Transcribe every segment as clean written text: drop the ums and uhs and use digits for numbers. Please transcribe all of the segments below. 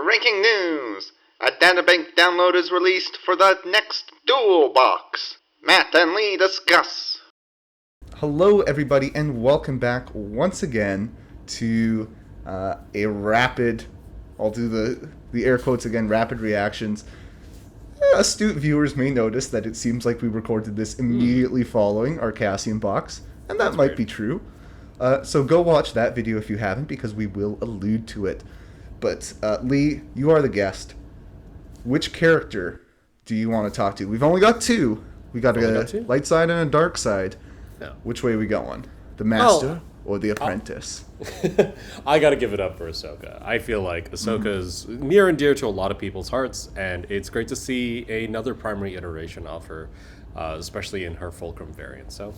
Breaking news! A databank download is released for the next Duel box. Matt and Lee discuss. Hello, everybody, and welcome back once again to a rapid, I'll do the air quotes again, rapid reactions. Astute viewers may notice that it seems like we recorded this immediately following our Cassian box, and that might be true. So go watch that video if you haven't, because we will allude to it. But Lee, you are the guest. Which character do you want to talk to? We've only got two. We got a light side and a dark side. Yeah. Which way are we going? The master or the apprentice? I gotta give it up for Ahsoka. I feel like Ahsoka is near and dear to a lot of people's hearts, and it's great to see another primary iteration of her, especially in her Fulcrum variant. So,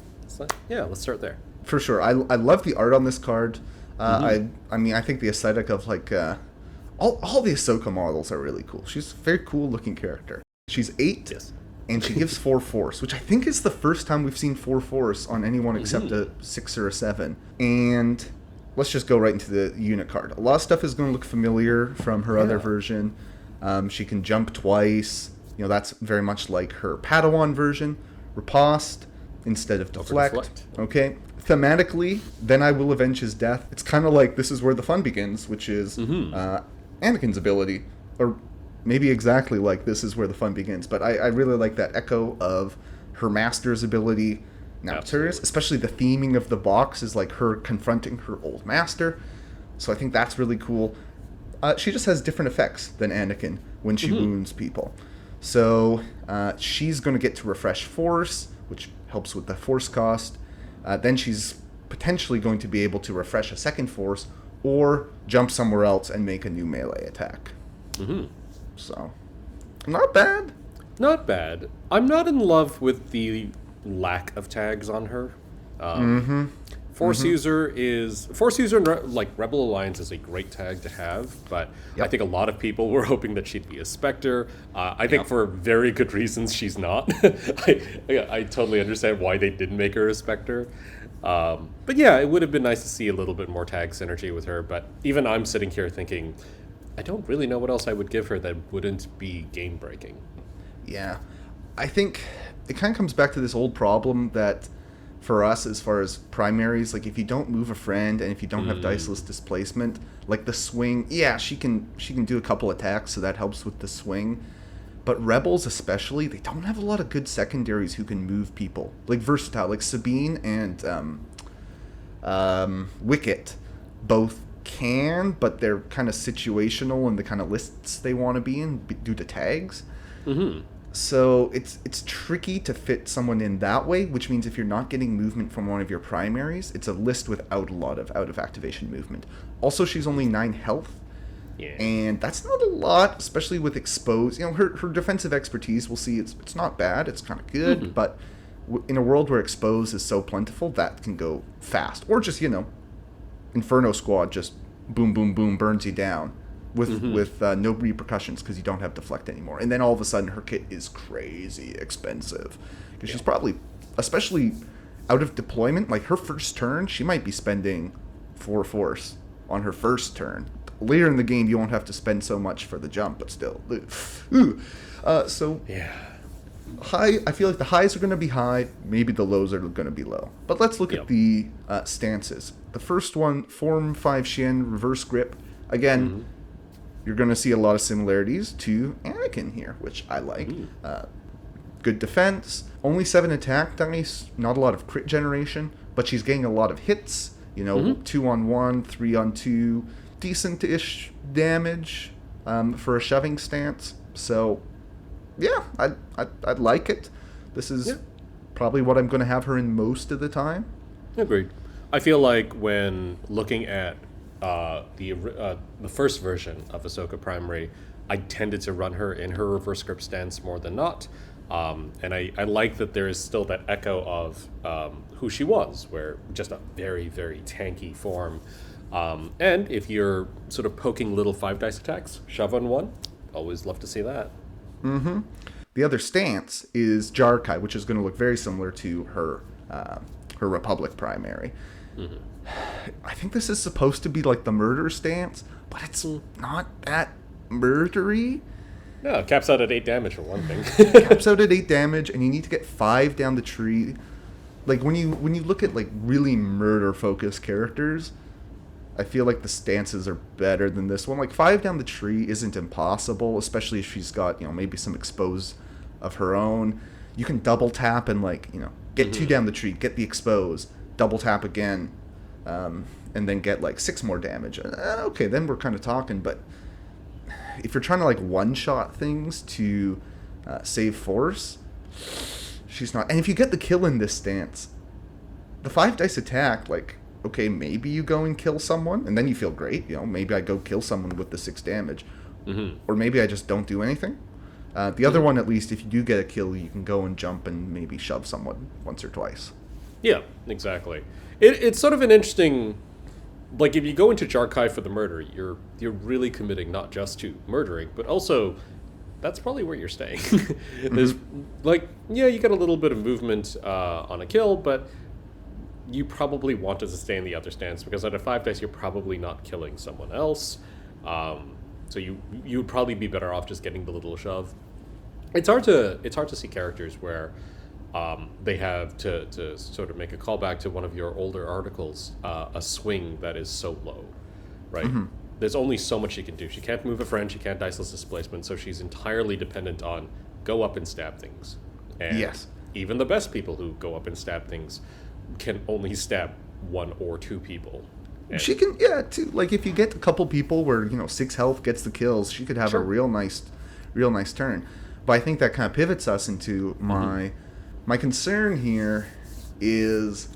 let's start there. For sure. I love the art on this card. I mean, I think the aesthetic of like all the Ahsoka models are really cool. She's a very cool looking character. She's 8, and she gives 4 Force, which I think is the first time we've seen 4 Force on anyone except a 6 or a 7. And let's just go right into the unit card. A lot of stuff is going to look familiar from her other version. She can jump twice. You know, that's very much like her Padawan version. Riposte instead of deflect. Okay. Thematically, then I will avenge his death. It's kind of like This Is Where the Fun Begins, which is Anakin's ability, or maybe exactly like This Is Where the Fun Begins. But I really like that echo of her master's ability. Now, serious, especially the theming of the box is like her confronting her old master. So I think that's really cool. She just has different effects than Anakin when she wounds people. So she's going to get to refresh Force, which helps with the Force cost. Then she's potentially going to be able to refresh a second Force or jump somewhere else and make a new melee attack. So, not bad. Not bad. I'm not in love with the lack of tags on her. Force user like Rebel Alliance is a great tag to have, but I think a lot of people were hoping that she'd be a Spectre. I think for very good reasons she's not. I totally understand why they didn't make her a Spectre. But yeah, it would have been nice to see a little bit more tag synergy with her, but even I'm sitting here thinking, I don't really know what else I would give her that wouldn't be game-breaking. Yeah. I think it kind of comes back to this old problem that for us, as far as primaries, like if you don't move a friend and if you don't have diceless displacement, like the swing, she can do a couple attacks, so that helps with the swing. But Rebels especially, they don't have a lot of good secondaries who can move people. Like versatile, like Sabine and Wicket both can, but they're kind of situational in the kind of lists they want to be in due to tags. So it's tricky to fit someone in that way, which means if you're not getting movement from one of your primaries, it's a list without a lot of out-of-activation movement. Also, she's only 9 health, and that's not a lot, especially with Expose. You know, her defensive expertise, we'll see, it's not bad, it's kind of good, but in a world where Expose is so plentiful, that can go fast. Or just, Inferno Squad just boom, boom, boom, burns you down. With no repercussions because you don't have deflect anymore. And then all of a sudden her kit is crazy expensive. Because she's probably, especially out of deployment, like her first turn, she might be spending 4 Force on her first turn. Later in the game, you won't have to spend so much for the jump, but still. High. I feel like the highs are going to be high, maybe the lows are going to be low. But let's look at the stances. The first one, Form 5 Shin, Reverse Grip. Again, you're going to see a lot of similarities to Anakin here, which I like. Good defense, only 7 attack dice, not a lot of crit generation, but she's getting a lot of hits, 2-on-1, 3-on-2, decent-ish damage for a shoving stance. So, yeah, I'd like it. This is probably what I'm going to have her in most of the time. Agreed. I feel like when looking at the first version of Ahsoka Primary, I tended to run her in her reverse grip stance more than not. And I like that there is still that echo of who she was, where just a very, very tanky form. And if you're sort of poking little 5 dice attacks, shove on 1, always love to see that. The other stance is Jarkai, which is going to look very similar to her Republic Primary. I think this is supposed to be like the murder stance, but it's not that murdery. No, it caps out at 8 damage for one thing. Caps out at 8 damage, and you need to get 5 down the tree. Like, when you look at, like, really murder-focused characters, I feel like the stances are better than this one. Like, 5 down the tree isn't impossible, especially if she's got, maybe some expose of her own. You can double tap and, like, get 2 down the tree, get the expose, double tap again, and then get, like, 6 more damage. Okay, then we're kind of talking, but if you're trying to, like, one-shot things to save force, she's not. And if you get the kill in this stance, the 5 dice attack, like, okay, maybe you go and kill someone, and then you feel great. Maybe I go kill someone with the 6 damage. Or maybe I just don't do anything. The other one, at least, if you do get a kill, you can go and jump and maybe shove someone once or twice. Yeah, exactly. It's sort of an interesting... Like, if you go into Jarkai for the murder, you're really committing not just to murdering, but also... That's probably where you're staying. There's, like, yeah, you get a little bit of movement on a kill, but you probably want to sustain the other stance, because at a 5 dice, you're probably not killing someone else. So you would probably be better off just getting the little shove. It's hard to see characters where they have to sort of make a callback to one of your older articles, a swing that is so low, right? There's only so much she can do. She can't move a friend, she can't diceless displacement, so she's entirely dependent on go up and stab things. And Yes. even the best people who go up and stab things can only stab 1 or 2 people. And She can, too. Like, if you get a couple people where, 6 health gets the kills, she could have a real nice turn. But I think that kind of pivots us into my concern here is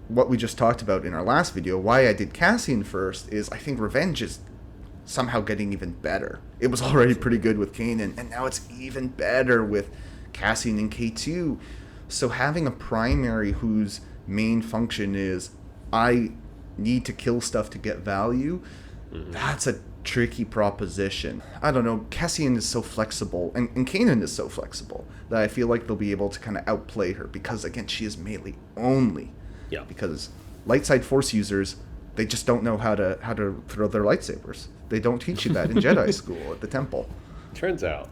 what we just talked about in our last video. Why I did Cassian first is I think Revenge is somehow getting even better. It was already pretty good with Kanan, and now it's even better with Cassian and K2. So having a primary whose main function is I need to kill stuff to get value, that's a tricky proposition. I don't know, Cassian is so flexible, and Kanan is so flexible, that I feel like they'll be able to kind of outplay her, because, again, she is melee only. Yeah. Because light side Force users, they just don't know how to throw their lightsabers. They don't teach you that in Jedi school at the temple. Turns out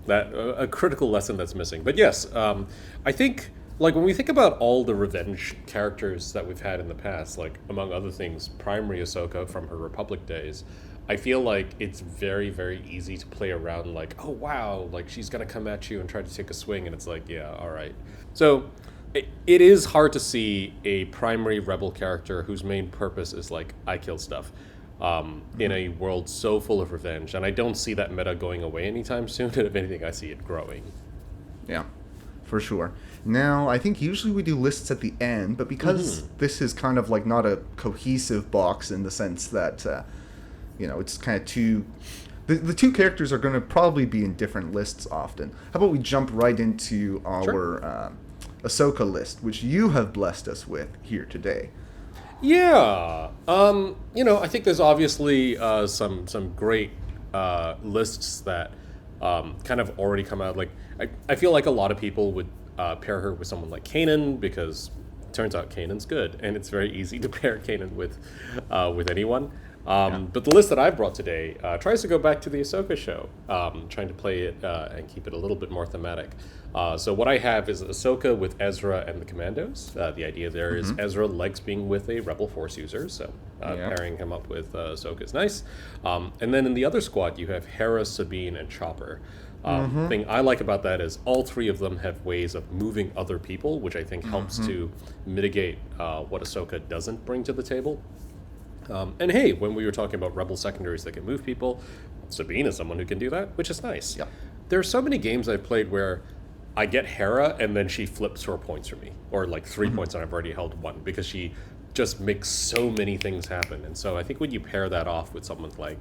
that a critical lesson that's missing. But yes, I think, like, when we think about all the Revenge characters that we've had in the past, like, among other things, primary Ahsoka from her Republic days, I feel like it's very, very easy to play around, like, oh, wow, like, she's going to come at you and try to take a swing, and it's like, yeah, all right. So it is hard to see a primary Rebel character whose main purpose is, like, I kill stuff, in a world so full of revenge, and I don't see that meta going away anytime soon, and if anything, I see it growing. Yeah, for sure. Now, I think usually we do lists at the end, but because this is kind of like not a cohesive box in the sense that, it's kind of two... The 2 characters are going to probably be in different lists often. How about we jump right into our Ahsoka list, which you have blessed us with here today. Yeah. I think there's obviously some great lists that kind of already come out. Like, I feel like a lot of people would pair her with someone like Kanan, because it turns out Kanan's good, and it's very easy to pair Kanan with anyone. But the list that I brought today tries to go back to the Ahsoka show, trying to play it and keep it a little bit more thematic. So what I have is Ahsoka with Ezra and the Commandos. The idea there is Ezra likes being with a Rebel Force user, so pairing him up with Ahsoka is nice. And then in the other squad, you have Hera, Sabine, and Chopper. The thing I like about that is all 3 of them have ways of moving other people, which I think helps to mitigate what Ahsoka doesn't bring to the table. And hey, when we were talking about Rebel secondaries that can move people, Sabine is someone who can do that, which is nice. Yep. There are so many games I've played where I get Hera and then she flips 4 points for me, or like 3 points and I've already held 1, because she just makes so many things happen. And so I think when you pair that off with someone like,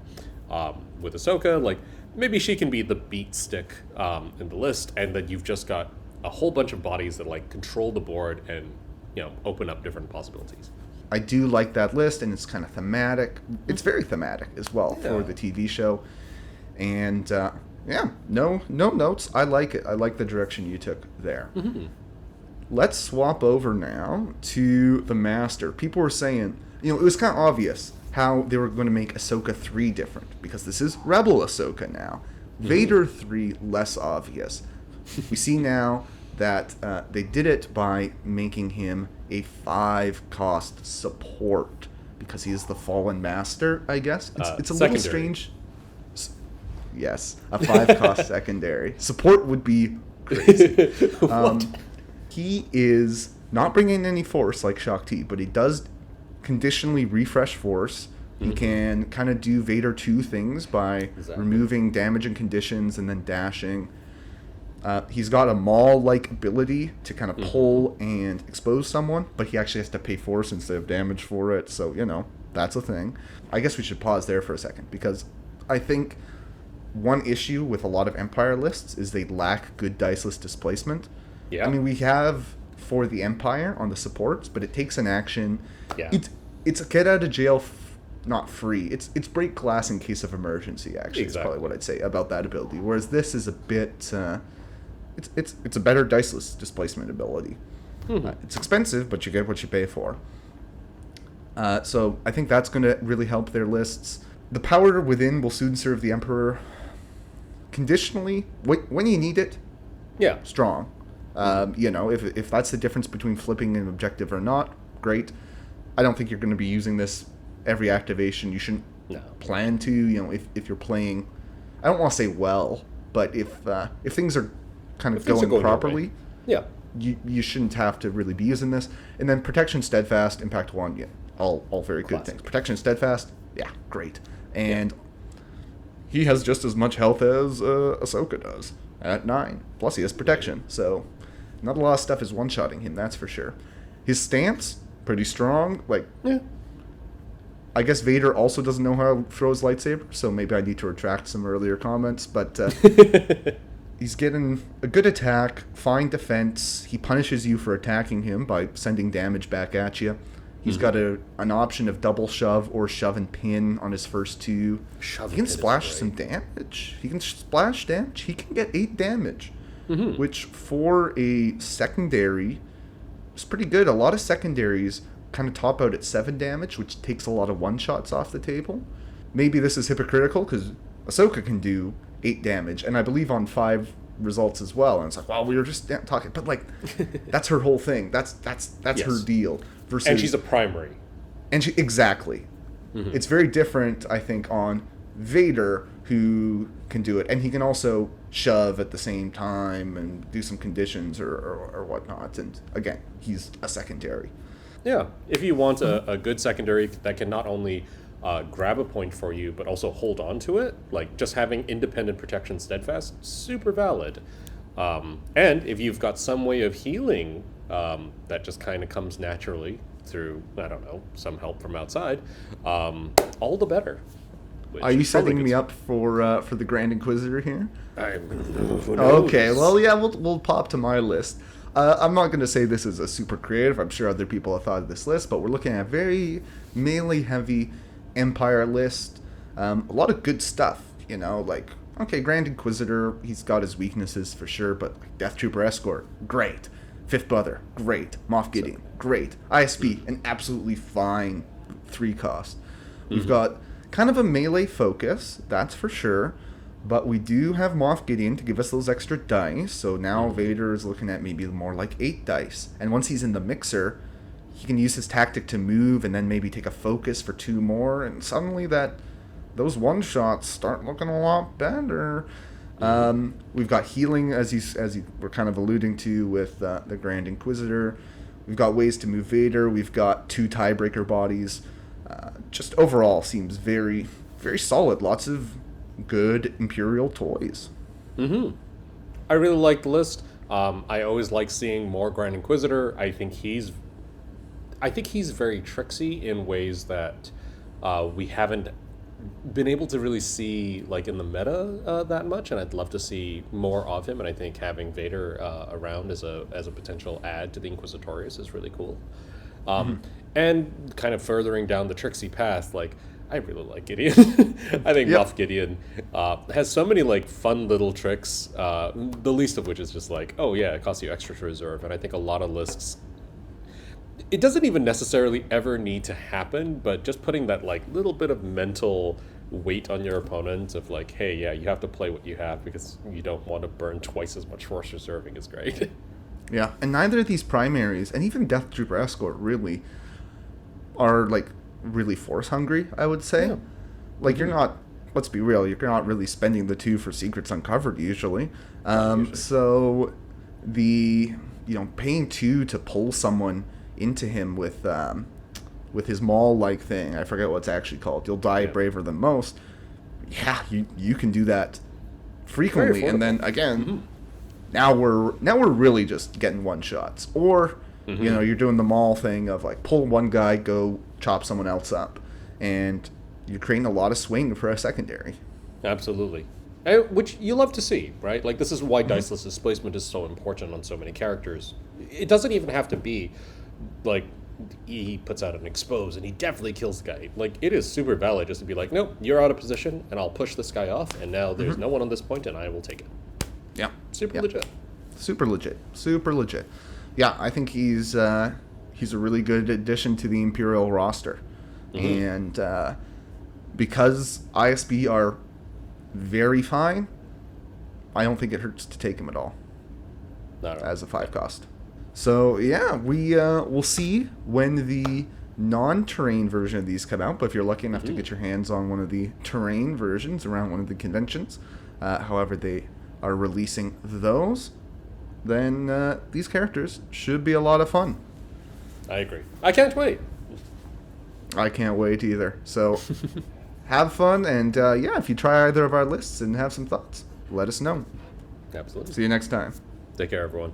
with Ahsoka, like, maybe she can be the beat stick in the list, and then you've just got a whole bunch of bodies that, like, control the board and, open up different possibilities. I do like that list, and it's kind of thematic. It's very thematic as well for the TV show. And, no notes. I like it. I like the direction you took there. Let's swap over now to the Master. People were saying, it was kind of obvious how they were going to make Ahsoka 3 different, because this is Rebel Ahsoka now. Vader 3, less obvious. We see now that they did it by making him a 5-cost support, because he is the fallen master, I guess. It's a little strange. Yes, a 5-cost secondary. Support would be crazy. He is not bringing any force like Shakti, but he does conditionally refresh force. He can kind of do Vader 2 things by removing damage and conditions and then dashing. He's got a Maul-like ability to kind of pull and expose someone, but he actually has to pay force instead of damage for it, so, that's a thing. I guess we should pause there for a second, because I think one issue with a lot of Empire lists is they lack good dice list displacement. Yeah. I mean, we have for the Empire on the supports, but it takes an action. Yeah. It's a get out of jail, not free. It's break glass in case of emergency. Actually, is probably what I'd say about that ability. Whereas this is a bit, it's a better dice list displacement ability. It's expensive, but you get what you pay for. So I think that's going to really help their lists. The power within will soon serve the Emperor. Conditionally, when you need it, strong. If that's the difference between flipping an objective or not, great. I don't think you're going to be using this every activation. You shouldn't plan to. If you're playing, I don't want to say well, but if things are kind of going properly, you shouldn't have to really be using this. And then protection, steadfast, impact 1, all very good things. Protection, steadfast, great. And he has just as much health as Ahsoka does at 9. Plus he has protection, so not a lot of stuff is one-shotting him, that's for sure. His stance, pretty strong. I guess Vader also doesn't know how to throw his lightsaber, so maybe I need to retract some earlier comments, but he's getting a good attack, fine defense. He punishes you for attacking him by sending damage back at you. He's got an option of double shove or shove and pin on his first 2. He can splash some damage. He can splash damage. He can get 8 damage, which for a secondary is pretty good. A lot of secondaries kind of top out at 7 damage, which takes a lot of one-shots off the table. Maybe this is hypocritical, because Ahsoka can do 8 damage, and I believe on 5 results as well. And it's like, well, we were just talking, but that's her whole thing. That's her deal. Versus, and she's a primary. Exactly. It's very different, I think, on Vader, who can do it, and he can also shove at the same time and do some conditions or whatnot. And again, he's a secondary. Yeah, if you want a good secondary that can not only grab a point for you, but also hold on to it, like just having independent protection steadfast, super valid. And if you've got some way of healing that just kind of comes naturally through, I don't know, some help from outside, all the better. Are you setting me up for the Grand Inquisitor here? Who knows? Okay, well, yeah, we'll pop to my list. I'm not going to say this is a super creative. I'm sure other people have thought of this list, but we're looking at a very melee-heavy Empire list. A lot of good stuff, okay, Grand Inquisitor, he's got his weaknesses for sure, but Death Trooper Escort, great. Fifth Brother, great. Moff Gideon, great. ISB, an absolutely fine 3-cost. We've got kind of a melee focus, that's for sure, but we do have Moff Gideon to give us those extra dice, so now Vader is looking at maybe more like 8 dice. And once he's in the mixer, he can use his tactic to move and then maybe take a focus for 2 more, and suddenly those one-shots start looking a lot better. We've got healing, as you were kind of alluding to with the Grand Inquisitor. We've got ways to move Vader. We've got 2 tiebreaker bodies. Just overall seems very, very solid. Lots of good Imperial toys. I really like the list. I always like seeing more Grand Inquisitor. I think he's very tricksy in ways that we haven't been able to really see in the meta that much, and I'd love to see more of him. And I think having Vader around as a potential add to the Inquisitorius is really cool. And kind of furthering down the tricksy path, I really like Gideon. I think Moff Gideon has so many fun little tricks. The least of which is just it costs you extra to reserve, and I think a lot of lists it doesn't even necessarily ever need to happen, but just putting that like little bit of mental weight on your opponent of like, hey, yeah, you have to play what you have because you don't want to burn twice as much force reserving is great. Yeah, and neither of these primaries, and even Death Trooper Escort, really are like really force hungry, I would say. Yeah. Like you're not. Let's be real. You're not really spending the 2 for secrets uncovered usually. So the paying 2 to pull someone into him with his maul like thing. I forget what it's actually called. You'll die braver than most. Yeah, you can do that frequently, and then again, now we're really just getting one shots, or you're doing the maul thing of like pull one guy, go chop someone else up, and you're creating a lot of swing for a secondary. Absolutely. Which you love to see, right? Like, this is why diceless displacement is so important on so many characters. It doesn't even have to be, like, he puts out an expose and he definitely kills the guy. Like, it is super valid just to be like, nope, you're out of position, and I'll push this guy off, and now there's no one on this point, and I will take it. Yeah. Super legit. Super legit. Super legit. Yeah, I think he's a really good addition to the Imperial roster. And because ISB are very fine, I don't think it hurts to take him at all. Not as a 5 cost. So yeah, we'll see when the non-terrain version of these come out. But if you're lucky enough to get your hands on one of the terrain versions around one of the conventions, however they are releasing those, then these characters should be a lot of fun. I agree. I can't wait. I can't wait either. So have fun, and yeah, if you try either of our lists and have some thoughts, let us know. Absolutely. See you next time. Take care, everyone.